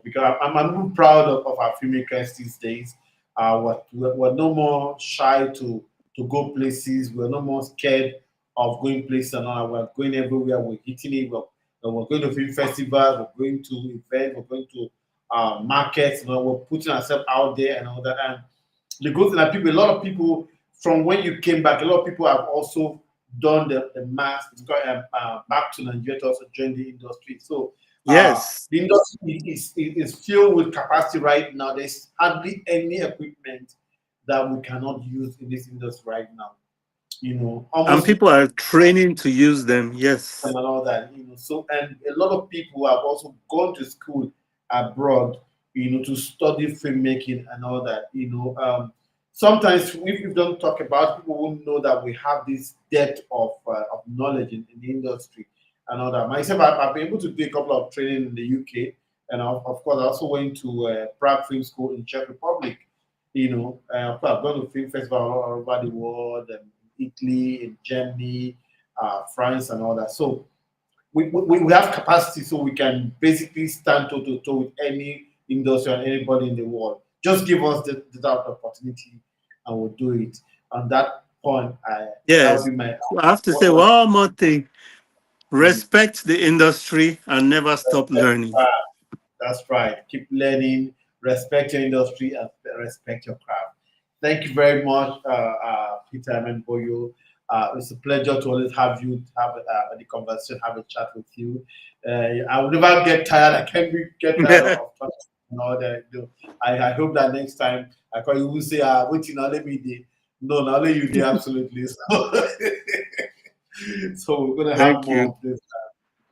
Because I'm really proud of our filmmakers these days. We're no more shy to go places. We're no more scared of going places and all. We're going everywhere. We're hitting it. We're going to film festivals. We're going to events. We're going to markets. We're putting ourselves out there and all that. And the good thing that a lot of people from when you came back, a lot of people have also done the mass back to Nigeria to also join the industry. So Yes. the industry is filled with capacity right now. There's hardly any equipment that we cannot use in this industry right now. And Almost people are training to use them. and Yes. all that. So and a lot of people have also gone to school abroad, to study filmmaking and all that. Sometimes if we don't talk about, people won't know that we have this depth of knowledge in the industry and all that. Myself, I've been able to do a couple of training in the UK, and of course, I also went to Prague Film School in Czech Republic. Of course, I've gone to film festival all over the world, and Italy, in Germany, France, and all that. So we have capacity, so we can basically stand toe to toe with any industry and anybody in the world. Just give us the opportunity, and we'll do it. On that point, that would Yes. be my I have to say what one more thing. mm, Respect the industry and never stop learning. that's right. Keep learning, respect your industry, and respect your craft. Thank you very much, Peter Armand Boyo. It's a pleasure to always have you have the conversation, have a chat with you. I will never get tired. I can't get tired of talking and all that. I hope that next time I call you, will say, waiting, now let me do. No, now let you do absolutely. So we're gonna have Thank more you. of this.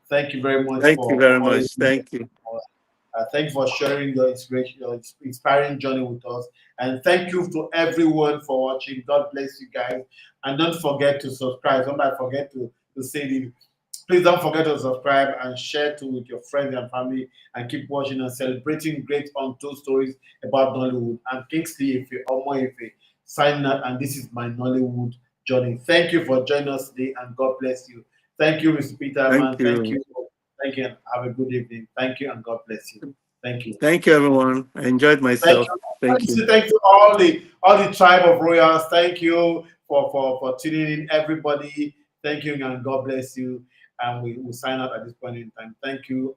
Thank you very much Thank you for very always much. Thank you. thank you for sharing your inspiration, your inspiring journey with us. And thank you to everyone for watching. God bless you guys. And don't forget to subscribe. Don't forget to say it. Please don't forget to subscribe and share too with your friends and family and keep watching and celebrating great untold stories about Nollywood. I'm KINGSLEY if you OMOEFE signing out, and this is my Nollywood journey. Thank you for joining us today and God bless you. Thank you, Mr. Thank Peterman. Thank you. you. Thank you and have a good evening. Thank you and God bless you. Thank you. Thank you, everyone. I enjoyed Thank myself. you. Thank you. Thank you all the tribe of royals. Thank you for tuning in, everybody. Thank you and God bless you. And we will sign out at this point in time. Thank you.